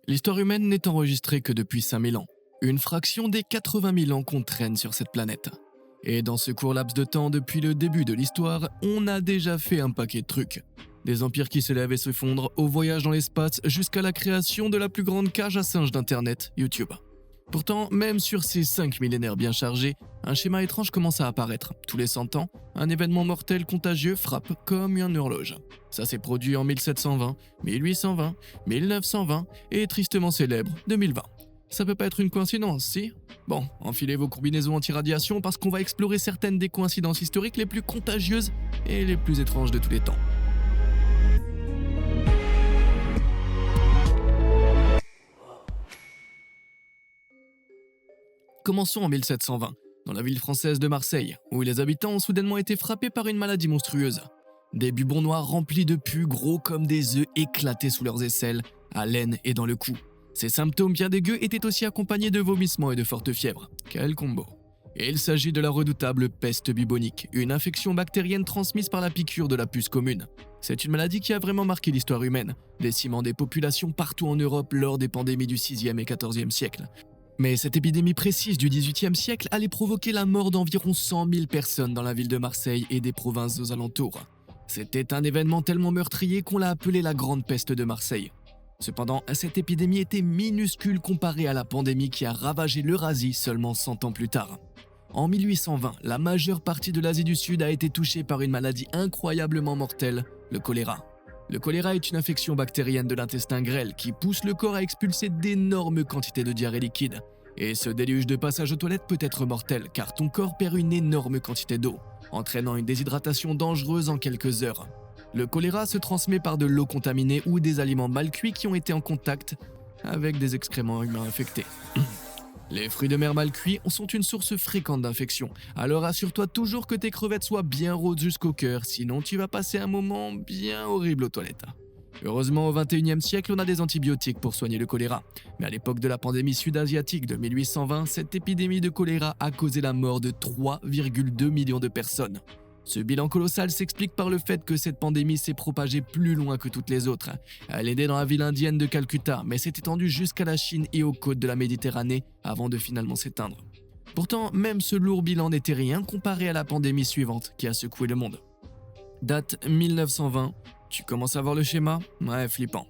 L'histoire humaine n'est enregistrée que depuis 5000 ans, une fraction des 80 000 ans qu'on traîne sur cette planète. Et dans ce court laps de temps depuis le début de l'histoire, on a déjà fait un paquet de trucs. Des empires qui se lèvent et se fondrent, au voyage dans l'espace jusqu'à la création de la plus grande cage à singes d'internet, YouTube. Pourtant, même sur ces 5 millénaires bien chargés, un schéma étrange commence à apparaître. Tous les 100 ans, un événement mortel contagieux frappe comme une horloge. Ça s'est produit en 1720, 1820, 1920 et tristement célèbre 2020. Ça peut pas être une coïncidence, si? Bon, enfilez vos combinaisons anti-radiation parce qu'on va explorer certaines des coïncidences historiques les plus contagieuses et les plus étranges de tous les temps. Commençons en 1720, dans la ville française de Marseille, où les habitants ont soudainement été frappés par une maladie monstrueuse. Des bubons noirs remplis de pus, gros comme des œufs, éclatés sous leurs aisselles, à l'aine et dans le cou. Ces symptômes bien dégueux étaient aussi accompagnés de vomissements et de fortes fièvres. Quel combo! Et il s'agit de la redoutable peste bubonique, une infection bactérienne transmise par la piqûre de la puce commune. C'est une maladie qui a vraiment marqué l'histoire humaine, décimant des populations partout en Europe lors des pandémies du 6e et 14e siècle. Mais cette épidémie précise du XVIIIe siècle allait provoquer la mort d'environ 100 000 personnes dans la ville de Marseille et des provinces aux alentours. C'était un événement tellement meurtrier qu'on l'a appelé la Grande Peste de Marseille. Cependant, cette épidémie était minuscule comparée à la pandémie qui a ravagé l'Eurasie seulement 100 ans plus tard. En 1820, la majeure partie de l'Asie du Sud a été touchée par une maladie incroyablement mortelle, le choléra. Le choléra est une infection bactérienne de l'intestin grêle qui pousse le corps à expulser d'énormes quantités de diarrhée liquide. Et ce déluge de passage aux toilettes peut être mortel car ton corps perd une énorme quantité d'eau, entraînant une déshydratation dangereuse en quelques heures. Le choléra se transmet par de l'eau contaminée ou des aliments mal cuits qui ont été en contact avec des excréments humains infectés. Les fruits de mer mal cuits sont une source fréquente d'infection, alors assure-toi toujours que tes crevettes soient bien rôdes jusqu'au cœur, sinon tu vas passer un moment bien horrible aux toilettes. Heureusement, au XXIe siècle, on a des antibiotiques pour soigner le choléra, mais à l'époque de la pandémie sud-asiatique de 1820, cette épidémie de choléra a causé la mort de 3,2 millions de personnes. Ce bilan colossal s'explique par le fait que cette pandémie s'est propagée plus loin que toutes les autres. Elle est née dans la ville indienne de Calcutta, mais s'est étendue jusqu'à la Chine et aux côtes de la Méditerranée avant de finalement s'éteindre. Pourtant, même ce lourd bilan n'était rien comparé à la pandémie suivante qui a secoué le monde. Date 1920, tu commences à voir le schéma? Ouais, flippant.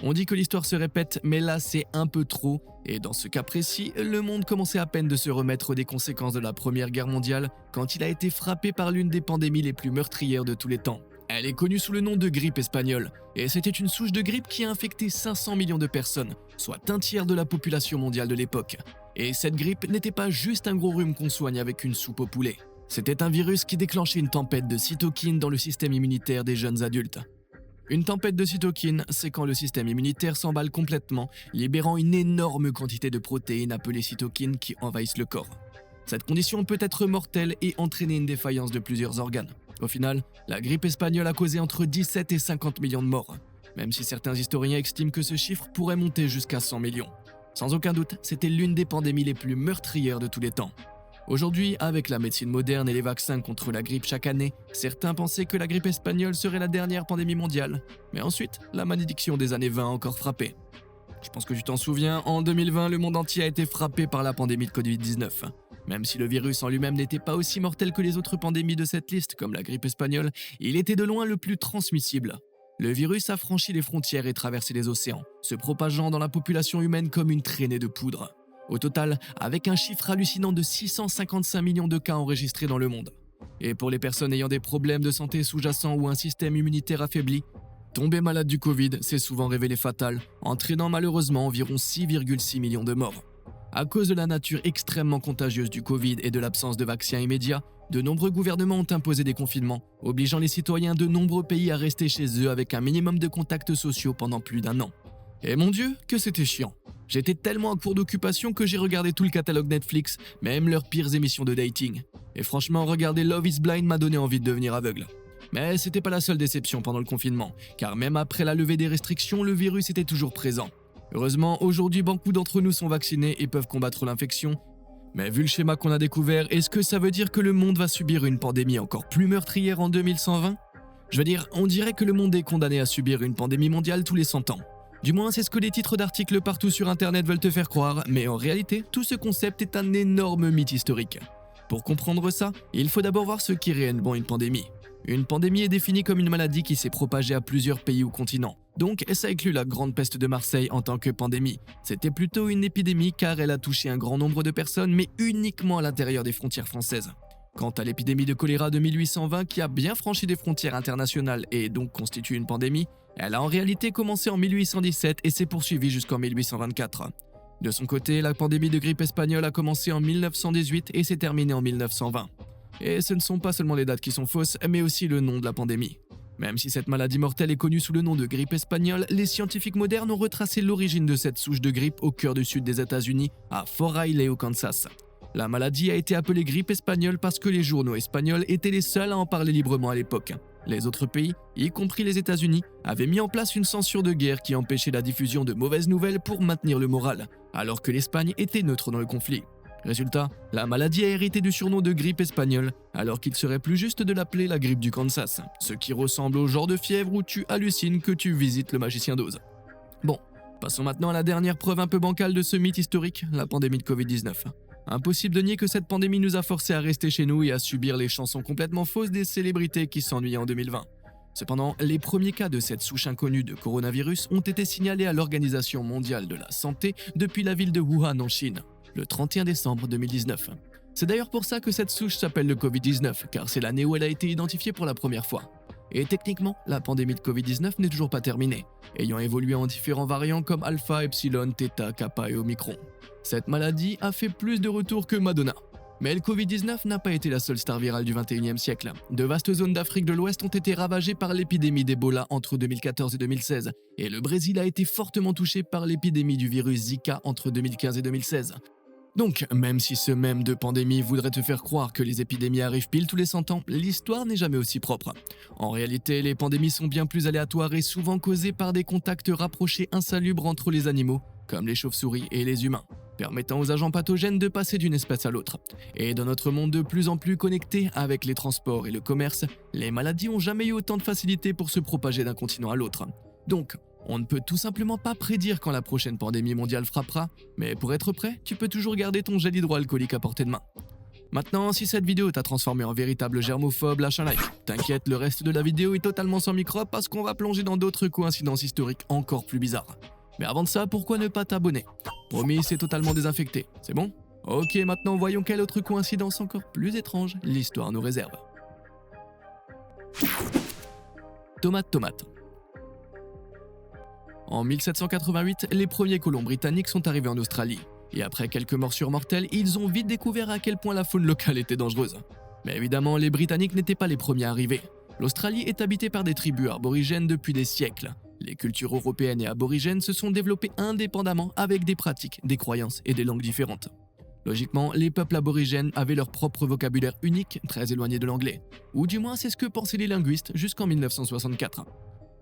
On dit que l'histoire se répète, mais là c'est un peu trop, et dans ce cas précis, le monde commençait à peine de se remettre des conséquences de la Première Guerre mondiale quand il a été frappé par l'une des pandémies les plus meurtrières de tous les temps. Elle est connue sous le nom de grippe espagnole, et c'était une souche de grippe qui a infecté 500 millions de personnes, soit un tiers de la population mondiale de l'époque. Et cette grippe n'était pas juste un gros rhume qu'on soigne avec une soupe au poulet. C'était un virus qui déclenchait une tempête de cytokines dans le système immunitaire des jeunes adultes. Une tempête de cytokines, c'est quand le système immunitaire s'emballe complètement, libérant une énorme quantité de protéines appelées cytokines qui envahissent le corps. Cette condition peut être mortelle et entraîner une défaillance de plusieurs organes. Au final, la grippe espagnole a causé entre 17 et 50 millions de morts, même si certains historiens estiment que ce chiffre pourrait monter jusqu'à 100 millions. Sans aucun doute, c'était l'une des pandémies les plus meurtrières de tous les temps. Aujourd'hui, avec la médecine moderne et les vaccins contre la grippe chaque année, certains pensaient que la grippe espagnole serait la dernière pandémie mondiale. Mais ensuite, la malédiction des années 20 a encore frappé. Je pense que tu t'en souviens, en 2020, le monde entier a été frappé par la pandémie de Covid-19. Même si le virus en lui-même n'était pas aussi mortel que les autres pandémies de cette liste, comme la grippe espagnole, il était de loin le plus transmissible. Le virus a franchi les frontières et traversé les océans, se propageant dans la population humaine comme une traînée de poudre. Au total, avec un chiffre hallucinant de 655 millions de cas enregistrés dans le monde. Et pour les personnes ayant des problèmes de santé sous-jacents ou un système immunitaire affaibli, tomber malade du Covid s'est souvent révélé fatal, entraînant malheureusement environ 6,6 millions de morts. À cause de la nature extrêmement contagieuse du Covid et de l'absence de vaccins immédiats, de nombreux gouvernements ont imposé des confinements, obligeant les citoyens de nombreux pays à rester chez eux avec un minimum de contacts sociaux pendant plus d'1 an. Et mon Dieu, que c'était chiant. J'étais tellement à court d'occupation que j'ai regardé tout le catalogue Netflix, même leurs pires émissions de dating. Et franchement, regarder Love is Blind m'a donné envie de devenir aveugle. Mais c'était pas la seule déception pendant le confinement, car même après la levée des restrictions, le virus était toujours présent. Heureusement, aujourd'hui, beaucoup d'entre nous sont vaccinés et peuvent combattre l'infection. Mais vu le schéma qu'on a découvert, est-ce que ça veut dire que le monde va subir une pandémie encore plus meurtrière en 2120? Je veux dire, on dirait que le monde est condamné à subir une pandémie mondiale tous les 100 ans. Du moins, c'est ce que les titres d'articles partout sur internet veulent te faire croire, mais en réalité, tout ce concept est un énorme mythe historique. Pour comprendre ça, il faut d'abord voir ce qu'est réellement une pandémie. Une pandémie est définie comme une maladie qui s'est propagée à plusieurs pays ou continents. Donc, ça inclut la grande peste de Marseille en tant que pandémie. C'était plutôt une épidémie car elle a touché un grand nombre de personnes, mais uniquement à l'intérieur des frontières françaises. Quant à l'épidémie de choléra de 1820 qui a bien franchi des frontières internationales et donc constitue une pandémie, elle a en réalité commencé en 1817 et s'est poursuivie jusqu'en 1824. De son côté, la pandémie de grippe espagnole a commencé en 1918 et s'est terminée en 1920. Et ce ne sont pas seulement les dates qui sont fausses, mais aussi le nom de la pandémie. Même si cette maladie mortelle est connue sous le nom de grippe espagnole, les scientifiques modernes ont retracé l'origine de cette souche de grippe au cœur du sud des États-Unis, à Fort Riley au Kansas. La maladie a été appelée grippe espagnole parce que les journaux espagnols étaient les seuls à en parler librement à l'époque. Les autres pays, y compris les États-Unis, avaient mis en place une censure de guerre qui empêchait la diffusion de mauvaises nouvelles pour maintenir le moral, alors que l'Espagne était neutre dans le conflit. Résultat, la maladie a hérité du surnom de grippe espagnole, alors qu'il serait plus juste de l'appeler la grippe du Kansas, ce qui ressemble au genre de fièvre où tu hallucines que tu visites le magicien d'Oz. Bon, passons maintenant à la dernière preuve un peu bancale de ce mythe historique, la pandémie de Covid-19. Impossible de nier que cette pandémie nous a forcés à rester chez nous et à subir les chansons complètement fausses des célébrités qui s'ennuyaient en 2020. Cependant, les premiers cas de cette souche inconnue de coronavirus ont été signalés à l'Organisation mondiale de la santé depuis la ville de Wuhan en Chine, le 31 décembre 2019. C'est d'ailleurs pour ça que cette souche s'appelle le Covid-19, car c'est l'année où elle a été identifiée pour la première fois. Et techniquement, la pandémie de Covid-19 n'est toujours pas terminée, ayant évolué en différents variants comme Alpha, Epsilon, Theta, Kappa et Omicron. Cette maladie a fait plus de retours que Madonna. Mais le Covid-19 n'a pas été la seule star virale du 21e siècle. De vastes zones d'Afrique de l'Ouest ont été ravagées par l'épidémie d'Ebola entre 2014 et 2016, et le Brésil a été fortement touché par l'épidémie du virus Zika entre 2015 et 2016. Donc, même si ce mème de pandémie voudrait te faire croire que les épidémies arrivent pile tous les 100 ans, l'histoire n'est jamais aussi propre. En réalité, les pandémies sont bien plus aléatoires et souvent causées par des contacts rapprochés insalubres entre les animaux, comme les chauves-souris et les humains, permettant aux agents pathogènes de passer d'une espèce à l'autre. Et dans notre monde de plus en plus connecté avec les transports et le commerce, les maladies n'ont jamais eu autant de facilité pour se propager d'un continent à l'autre. Donc, on ne peut tout simplement pas prédire quand la prochaine pandémie mondiale frappera, mais pour être prêt, tu peux toujours garder ton gel hydroalcoolique à portée de main. Maintenant, si cette vidéo t'a transformé en véritable germophobe, lâche un like. T'inquiète, le reste de la vidéo est totalement sans microbe parce qu'on va plonger dans d'autres coïncidences historiques encore plus bizarres. Mais avant de ça, pourquoi ne pas t'abonner? Promis, c'est totalement désinfecté, c'est bon? Ok, maintenant voyons quelle autre coïncidence encore plus étrange l'histoire nous réserve. Tomate. En 1788, les premiers colons britanniques sont arrivés en Australie. Et après quelques morsures mortelles, ils ont vite découvert à quel point la faune locale était dangereuse. Mais évidemment, les Britanniques n'étaient pas les premiers arrivés. L'Australie est habitée par des tribus aborigènes depuis des siècles. Les cultures européennes et aborigènes se sont développées indépendamment avec des pratiques, des croyances et des langues différentes. Logiquement, les peuples aborigènes avaient leur propre vocabulaire unique, très éloigné de l'anglais. Ou du moins, c'est ce que pensaient les linguistes jusqu'en 1964.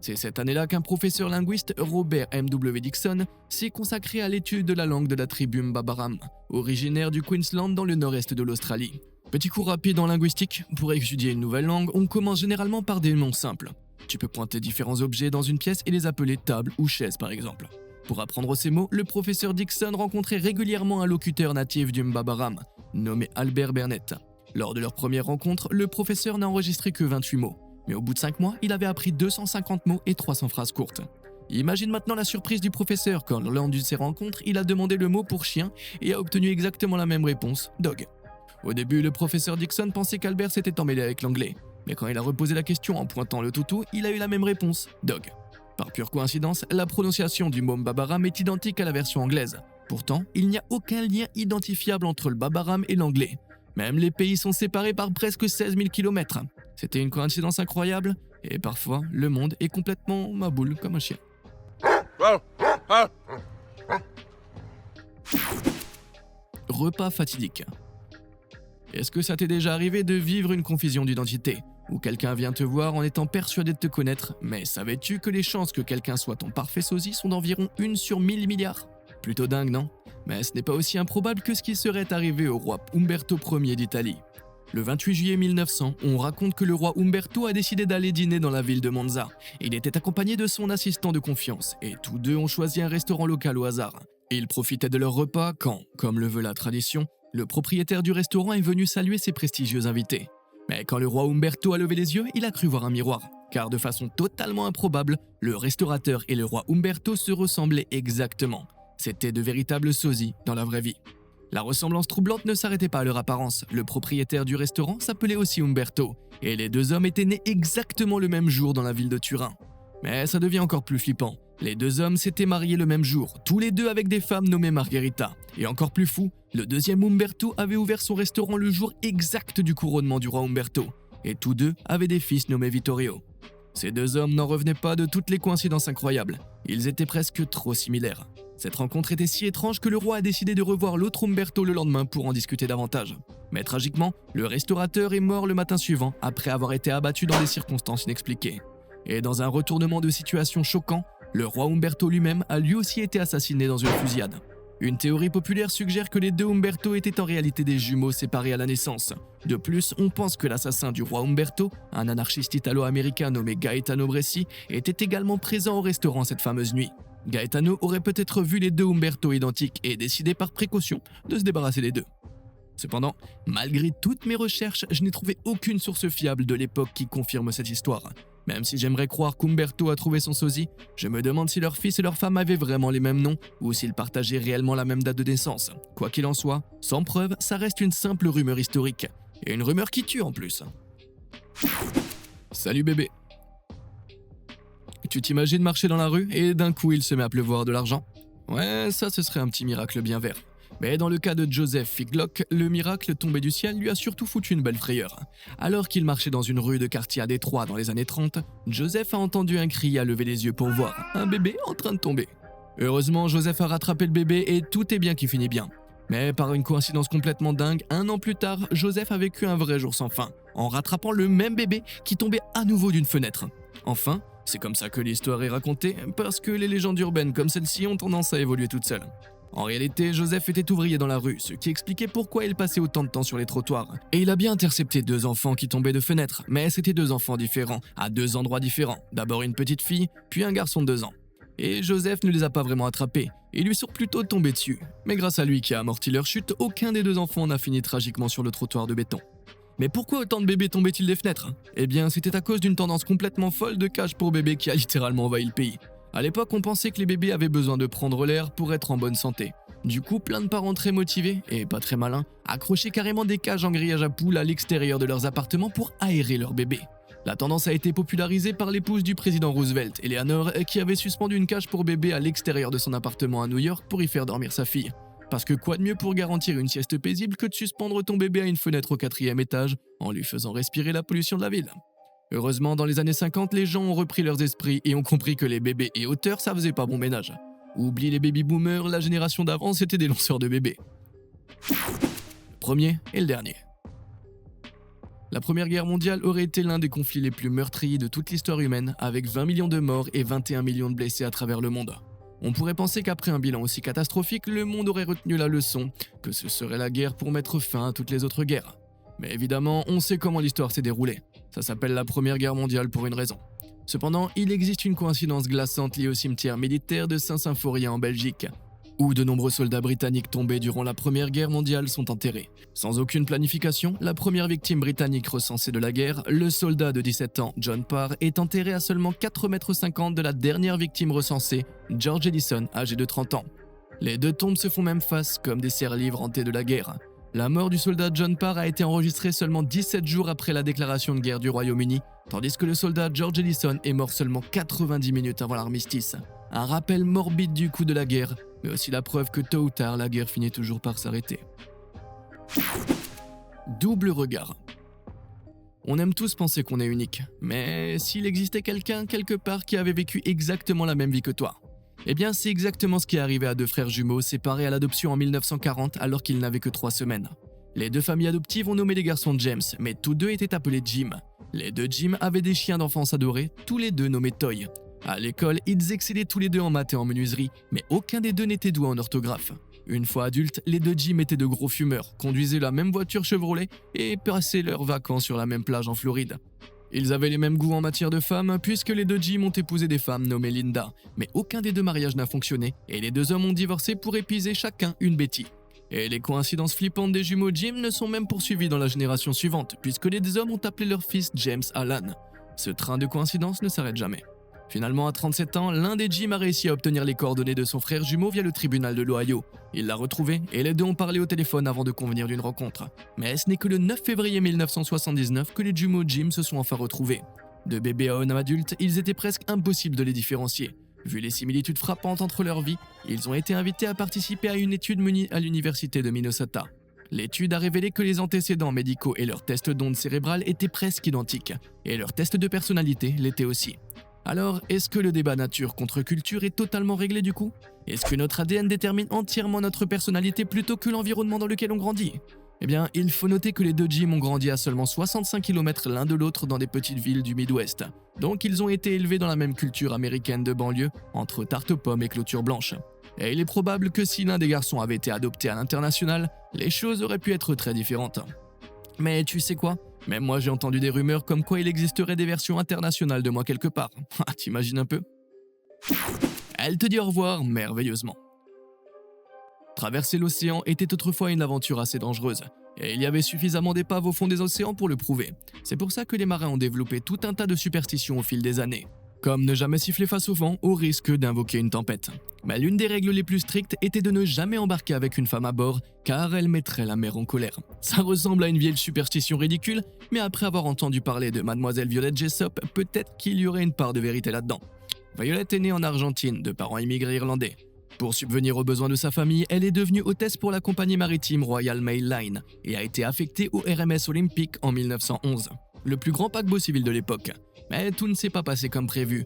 C'est cette année-là qu'un professeur linguiste, Robert M.W. Dixon, s'est consacré à l'étude de la langue de la tribu Mbabaram, originaire du Queensland dans le nord-est de l'Australie. Petit cours rapide en linguistique, pour étudier une nouvelle langue, on commence généralement par des noms simples. Tu peux pointer différents objets dans une pièce et les appeler table ou chaise par exemple. Pour apprendre ces mots, le professeur Dixon rencontrait régulièrement un locuteur natif du Mbabaram, nommé Albert Burnett. Lors de leur première rencontre, le professeur n'a enregistré que 28 mots. Mais au bout de 5 mois, il avait appris 250 mots et 300 phrases courtes. Imagine maintenant la surprise du professeur quand, lors d'une de ses rencontres, il a demandé le mot pour chien et a obtenu exactement la même réponse, dog. Au début, le professeur Dixon pensait qu'Albert s'était emmêlé avec l'anglais. Mais quand il a reposé la question en pointant le toutou, il a eu la même réponse, dog. Par pure coïncidence, la prononciation du mot Mbabaram est identique à la version anglaise. Pourtant, il n'y a aucun lien identifiable entre le Babaram et l'anglais. Même les pays sont séparés par presque 16 000 km. C'était une coïncidence incroyable, et parfois, le monde est complètement maboule comme un chien. Repas fatidique. Est-ce que ça t'est déjà arrivé de vivre une confusion d'identité, où quelqu'un vient te voir en étant persuadé de te connaître, mais savais-tu que les chances que quelqu'un soit ton parfait sosie sont d'environ 1 sur 1000 milliards? Plutôt dingue, non? Mais ce n'est pas aussi improbable que ce qui serait arrivé au roi Umberto Ier d'Italie. Le 28 juillet 1900, on raconte que le roi Umberto a décidé d'aller dîner dans la ville de Monza. Il était accompagné de son assistant de confiance, et tous deux ont choisi un restaurant local au hasard. Ils profitaient de leur repas quand, comme le veut la tradition, le propriétaire du restaurant est venu saluer ses prestigieux invités. Mais quand le roi Umberto a levé les yeux, il a cru voir un miroir, car de façon totalement improbable, le restaurateur et le roi Umberto se ressemblaient exactement. C'étaient de véritables sosies dans la vraie vie. La ressemblance troublante ne s'arrêtait pas à leur apparence. Le propriétaire du restaurant s'appelait aussi Umberto, et les deux hommes étaient nés exactement le même jour dans la ville de Turin. Mais ça devient encore plus flippant. Les deux hommes s'étaient mariés le même jour, tous les deux avec des femmes nommées Margherita. Et encore plus fou, le deuxième Umberto avait ouvert son restaurant le jour exact du couronnement du roi Umberto, et tous deux avaient des fils nommés Vittorio. Ces deux hommes n'en revenaient pas de toutes les coïncidences incroyables. Ils étaient presque trop similaires. Cette rencontre était si étrange que le roi a décidé de revoir l'autre Umberto le lendemain pour en discuter davantage. Mais tragiquement, le restaurateur est mort le matin suivant après avoir été abattu dans des circonstances inexpliquées. Et dans un retournement de situation choquant, le roi Umberto lui-même a lui aussi été assassiné dans une fusillade. Une théorie populaire suggère que les deux Umberto étaient en réalité des jumeaux séparés à la naissance. De plus, on pense que l'assassin du roi Umberto, un anarchiste italo-américain nommé Gaetano Bresci, était également présent au restaurant cette fameuse nuit. Gaetano aurait peut-être vu les deux Umberto identiques et décidé par précaution de se débarrasser des deux. Cependant, malgré toutes mes recherches, je n'ai trouvé aucune source fiable de l'époque qui confirme cette histoire. Même si j'aimerais croire qu'Umberto a trouvé son sosie, je me demande si leur fils et leur femme avaient vraiment les mêmes noms ou s'ils partageaient réellement la même date de naissance. Quoi qu'il en soit, sans preuve, ça reste une simple rumeur historique. Et une rumeur qui tue en plus. Salut bébé. Tu t'imagines marcher dans la rue et d'un coup il se met à pleuvoir de l'argent? Ouais, ça ce serait un petit miracle bien vert. Mais dans le cas de Joseph Figlock, le miracle tombé du ciel lui a surtout foutu une belle frayeur. Alors qu'il marchait dans une rue de quartier à Détroit dans les années 30, Joseph a entendu un cri et a levé les yeux pour voir un bébé en train de tomber. Heureusement, Joseph a rattrapé le bébé et tout est bien qui finit bien. Mais par une coïncidence complètement dingue, un an plus tard, Joseph a vécu un vrai jour sans fin, en rattrapant le même bébé qui tombait à nouveau d'une fenêtre. Enfin, c'est comme ça que l'histoire est racontée, parce que les légendes urbaines comme celle-ci ont tendance à évoluer toutes seules. En réalité, Joseph était ouvrier dans la rue, ce qui expliquait pourquoi il passait autant de temps sur les trottoirs. Et il a bien intercepté deux enfants qui tombaient de fenêtres, mais c'était deux enfants différents, à deux endroits différents. D'abord une petite fille, puis un garçon de 2 ans. Et Joseph ne les a pas vraiment attrapés, ils lui sont plutôt tombés dessus. Mais grâce à lui qui a amorti leur chute, aucun des deux enfants n'a fini tragiquement sur le trottoir de béton. Mais pourquoi autant de bébés tombaient-ils des fenêtres? Eh bien, c'était à cause d'une tendance complètement folle de cage pour bébés qui a littéralement envahi le pays. À l'époque, on pensait que les bébés avaient besoin de prendre l'air pour être en bonne santé. Du coup, plein de parents très motivés, et pas très malins, accrochaient carrément des cages en grillage à poules à l'extérieur de leurs appartements pour aérer leurs bébés. La tendance a été popularisée par l'épouse du président Roosevelt, Eleanor, qui avait suspendu une cage pour bébé à l'extérieur de son appartement à New York pour y faire dormir sa fille. Parce que quoi de mieux pour garantir une sieste paisible que de suspendre ton bébé à une fenêtre au 4e étage en lui faisant respirer la pollution de la ville. Heureusement, dans les années 50, les gens ont repris leurs esprits et ont compris que les bébés et hauteurs, ça faisait pas bon ménage. Oublie les baby-boomers, la génération d'avant, c'était des lanceurs de bébés. Le premier et le dernier. La Première Guerre mondiale aurait été l'un des conflits les plus meurtriers de toute l'histoire humaine, avec 20 millions de morts et 21 millions de blessés à travers le monde. On pourrait penser qu'après un bilan aussi catastrophique, le monde aurait retenu la leçon, que ce serait la guerre pour mettre fin à toutes les autres guerres. Mais évidemment, on sait comment l'histoire s'est déroulée. Ça s'appelle la Première Guerre mondiale pour une raison. Cependant, il existe une coïncidence glaçante liée au cimetière militaire de Saint-Symphorien en Belgique, où de nombreux soldats britanniques tombés durant la Première Guerre mondiale sont enterrés. Sans aucune planification, la première victime britannique recensée de la guerre, le soldat de 17 ans John Parr, est enterré à seulement 4,50 m de la dernière victime recensée, George Ellison, âgé de 30 ans. Les deux tombes se font même face comme des serre-livres hantés de la guerre. La mort du soldat John Parr a été enregistrée seulement 17 jours après la déclaration de guerre du Royaume-Uni, tandis que le soldat George Ellison est mort seulement 90 minutes avant l'armistice. Un rappel morbide du coût de la guerre, mais aussi la preuve que tôt ou tard, la guerre finit toujours par s'arrêter. Double regard. On aime tous penser qu'on est unique, mais s'il existait quelqu'un quelque part qui avait vécu exactement la même vie que toi, eh bien c'est exactement ce qui est arrivé à deux frères jumeaux séparés à l'adoption en 1940 alors qu'ils n'avaient que 3 semaines. Les deux familles adoptives ont nommé les garçons James, mais tous deux étaient appelés Jim. Les deux Jim avaient des chiens d'enfance adorés, tous les deux nommés Toy. À l'école, ils excellaient tous les deux en maths et en menuiserie, mais aucun des deux n'était doué en orthographe. Une fois adultes, les deux Jim étaient de gros fumeurs, conduisaient la même voiture Chevrolet et passaient leurs vacances sur la même plage en Floride. Ils avaient les mêmes goûts en matière de femmes, puisque les deux Jim ont épousé des femmes nommées Linda, mais aucun des deux mariages n'a fonctionné, et les deux hommes ont divorcé pour épuiser chacun une Betty. Et les coïncidences flippantes des jumeaux Jim ne sont même poursuivies dans la génération suivante, puisque les deux hommes ont appelé leur fils James Alan. Ce train de coïncidences ne s'arrête jamais. Finalement, à 37 ans, l'un des Jim a réussi à obtenir les coordonnées de son frère jumeau via le tribunal de l'Ohio. Il l'a retrouvé et les deux ont parlé au téléphone avant de convenir d'une rencontre. Mais ce n'est que le 9 février 1979 que les jumeaux Jim se sont enfin retrouvés. De bébés à homme adulte, ils étaient presque impossibles de les différencier. Vu les similitudes frappantes entre leurs vies, ils ont été invités à participer à une étude menée à l'université de Minnesota. L'étude a révélé que les antécédents médicaux et leurs tests d'ondes cérébrales étaient presque identiques, et leurs tests de personnalité l'étaient aussi. Alors, est-ce que le débat nature contre culture est totalement réglé du coup? Est-ce que notre ADN détermine entièrement notre personnalité plutôt que l'environnement dans lequel on grandit? Eh bien, il faut noter que les deux Jim ont grandi à seulement 65 km l'un de l'autre dans des petites villes du Midwest. Donc ils ont été élevés dans la même culture américaine de banlieue, entre tarte aux pommes et clôture blanche. Et il est probable que si l'un des garçons avait été adopté à l'international, les choses auraient pu être très différentes. Mais tu sais quoi? Même moi j'ai entendu des rumeurs comme quoi il existerait des versions internationales de moi quelque part. Ah, t'imagines un peu? Elle te dit au revoir merveilleusement. Traverser l'océan était autrefois une aventure assez dangereuse, et il y avait suffisamment d'épaves au fond des océans pour le prouver. C'est pour ça que les marins ont développé tout un tas de superstitions au fil des années. Comme ne jamais siffler face au vent au risque d'invoquer une tempête. Mais l'une des règles les plus strictes était de ne jamais embarquer avec une femme à bord, car elle mettrait la mer en colère. Ça ressemble à une vieille superstition ridicule, mais après avoir entendu parler de Mademoiselle Violette Jessop, peut-être qu'il y aurait une part de vérité là-dedans. Violette est née en Argentine, de parents immigrés irlandais. Pour subvenir aux besoins de sa famille, elle est devenue hôtesse pour la compagnie maritime Royal Mail Line et a été affectée au RMS Olympic en 1911, le plus grand paquebot civil de l'époque. Mais tout ne s'est pas passé comme prévu.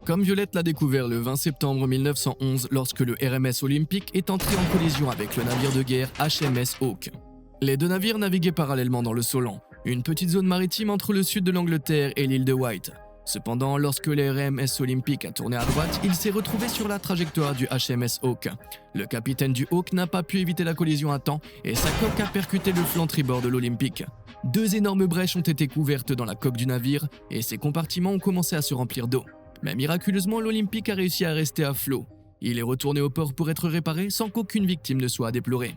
Comme Violette l'a découvert le 20 septembre 1911 lorsque le RMS Olympic est entré en collision avec le navire de guerre HMS Hawke. Les deux navires naviguaient parallèlement dans le Solent, une petite zone maritime entre le sud de l'Angleterre et l'île de Wight. Cependant, lorsque le RMS Olympic a tourné à droite, il s'est retrouvé sur la trajectoire du HMS Hawke. Le capitaine du Hawke n'a pas pu éviter la collision à temps et sa coque a percuté le flanc tribord de l'Olympic. Deux énormes brèches ont été couvertes dans la coque du navire et ses compartiments ont commencé à se remplir d'eau. Mais miraculeusement, l'Olympic a réussi à rester à flot. Il est retourné au port pour être réparé sans qu'aucune victime ne soit à déplorer.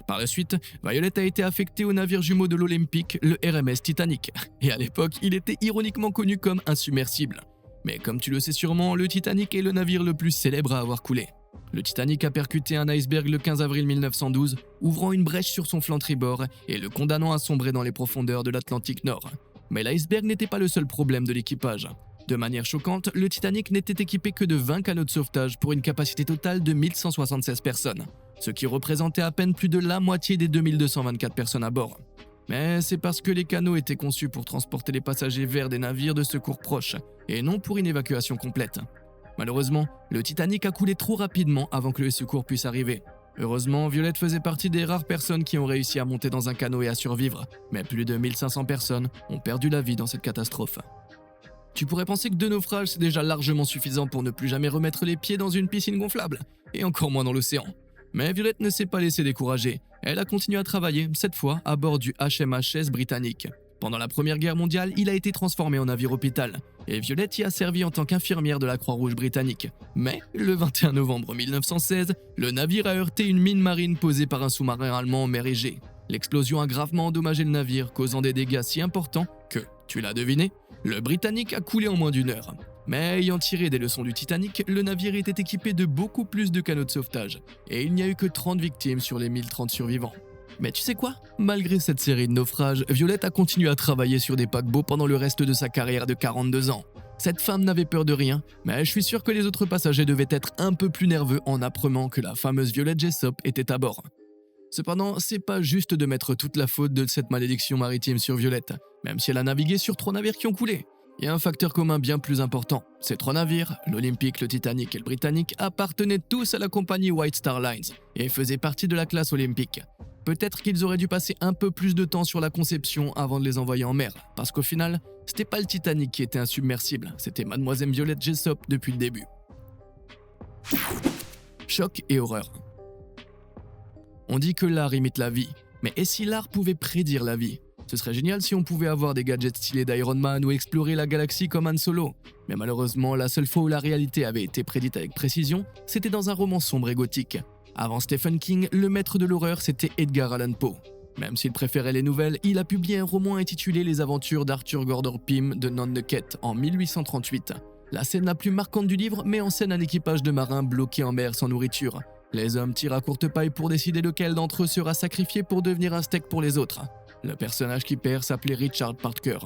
Par la suite, Violet a été affecté au navire jumeau de l'Olympic, le RMS Titanic. Et à l'époque, il était ironiquement connu comme un submersible. Mais comme tu le sais sûrement, le Titanic est le navire le plus célèbre à avoir coulé. Le Titanic a percuté un iceberg le 15 avril 1912, ouvrant une brèche sur son flanc tribord et le condamnant à sombrer dans les profondeurs de l'Atlantique Nord. Mais l'iceberg n'était pas le seul problème de l'équipage. De manière choquante, le Titanic n'était équipé que de 20 canots de sauvetage pour une capacité totale de 1176 personnes, ce qui représentait à peine plus de la moitié des 2224 personnes à bord. Mais c'est parce que les canots étaient conçus pour transporter les passagers vers des navires de secours proches, et non pour une évacuation complète. Malheureusement, le Titanic a coulé trop rapidement avant que le secours puisse arriver. Heureusement, Violette faisait partie des rares personnes qui ont réussi à monter dans un canot et à survivre, mais plus de 1500 personnes ont perdu la vie dans cette catastrophe. Tu pourrais penser que 2 naufrages c'est déjà largement suffisant pour ne plus jamais remettre les pieds dans une piscine gonflable, et encore moins dans l'océan. Mais Violette ne s'est pas laissée décourager, elle a continué à travailler, cette fois à bord du HMHS britannique. Pendant la Première Guerre mondiale, il a été transformé en navire-hôpital, et Violette y a servi en tant qu'infirmière de la Croix-Rouge britannique. Mais, le 21 novembre 1916, le navire a heurté une mine marine posée par un sous-marin allemand en mer Égée. L'explosion a gravement endommagé le navire, causant des dégâts si importants que, tu l'as deviné, le Britannique a coulé en moins d'1 heure. Mais ayant tiré des leçons du Titanic, le navire était équipé de beaucoup plus de canots de sauvetage, et il n'y a eu que 30 victimes sur les 1030 survivants. Mais tu sais quoi? Malgré cette série de naufrages, Violette a continué à travailler sur des paquebots pendant le reste de sa carrière de 42 ans. Cette femme n'avait peur de rien, mais je suis sûr que les autres passagers devaient être un peu plus nerveux en apprenant que la fameuse Violette Jessop était à bord. Cependant, c'est pas juste de mettre toute la faute de cette malédiction maritime sur Violette, même si elle a navigué sur 3 navires qui ont coulé. Il y a un facteur commun bien plus important. Ces 3 navires, l'Olympic, le Titanic et le Britannic, appartenaient tous à la compagnie White Star Lines et faisaient partie de la classe olympique. Peut-être qu'ils auraient dû passer un peu plus de temps sur la conception avant de les envoyer en mer, parce qu'au final, c'était pas le Titanic qui était insubmersible, c'était Mademoiselle Violette Jessop depuis le début. Choc et horreur. On dit que l'art imite la vie, mais et si l'art pouvait prédire la vie? Ce serait génial si on pouvait avoir des gadgets stylés d'Iron Man ou explorer la galaxie comme Han Solo. Mais malheureusement, la seule fois où la réalité avait été prédite avec précision, c'était dans un roman sombre et gothique. Avant Stephen King, le maître de l'horreur, c'était Edgar Allan Poe. Même s'il préférait les nouvelles, il a publié un roman intitulé Les aventures d'Arthur Gordon Pym de Nantucket en 1838. La scène la plus marquante du livre met en scène un équipage de marins bloqués en mer sans nourriture. Les hommes tirent à courte paille pour décider lequel d'entre eux sera sacrifié pour devenir un steak pour les autres. Le personnage qui perd s'appelait Richard Parker.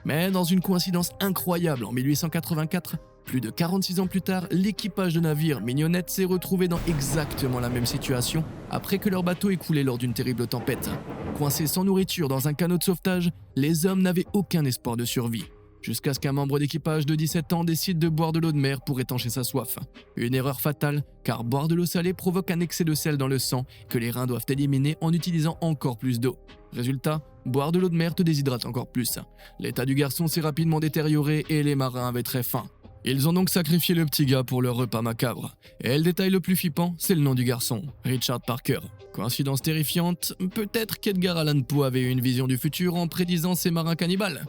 Mais dans une coïncidence incroyable, en 1884, plus de 46 ans plus tard, l'équipage de navire Mignonnette s'est retrouvé dans exactement la même situation après que leur bateau ait coulé lors d'une terrible tempête. Coincés sans nourriture dans un canot de sauvetage, les hommes n'avaient aucun espoir de survie. Jusqu'à ce qu'un membre d'équipage de 17 ans décide de boire de l'eau de mer pour étancher sa soif. Une erreur fatale, car boire de l'eau salée provoque un excès de sel dans le sang que les reins doivent éliminer en utilisant encore plus d'eau. Résultat, boire de l'eau de mer te déshydrate encore plus. L'état du garçon s'est rapidement détérioré et les marins avaient très faim. Ils ont donc sacrifié le petit gars pour leur repas macabre. Et le détail le plus flippant, c'est le nom du garçon, Richard Parker. Coïncidence terrifiante, peut-être qu'Edgar Allan Poe avait eu une vision du futur en prédisant ces marins cannibales.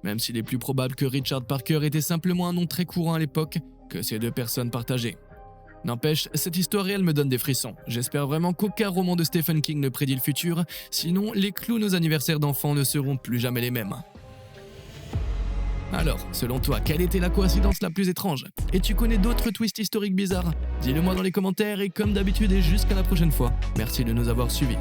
Même s'il est plus probable que Richard Parker était simplement un nom très courant à l'époque que ces deux personnes partageaient. N'empêche, cette histoire réelle me donne des frissons. J'espère vraiment qu'aucun roman de Stephen King ne prédit le futur, sinon les clowns aux anniversaires d'enfants ne seront plus jamais les mêmes. Alors, selon toi, quelle était la coïncidence la plus étrange? Et tu connais d'autres twists historiques bizarres? Dis-le moi dans les commentaires et comme d'habitude et jusqu'à la prochaine fois, merci de nous avoir suivis.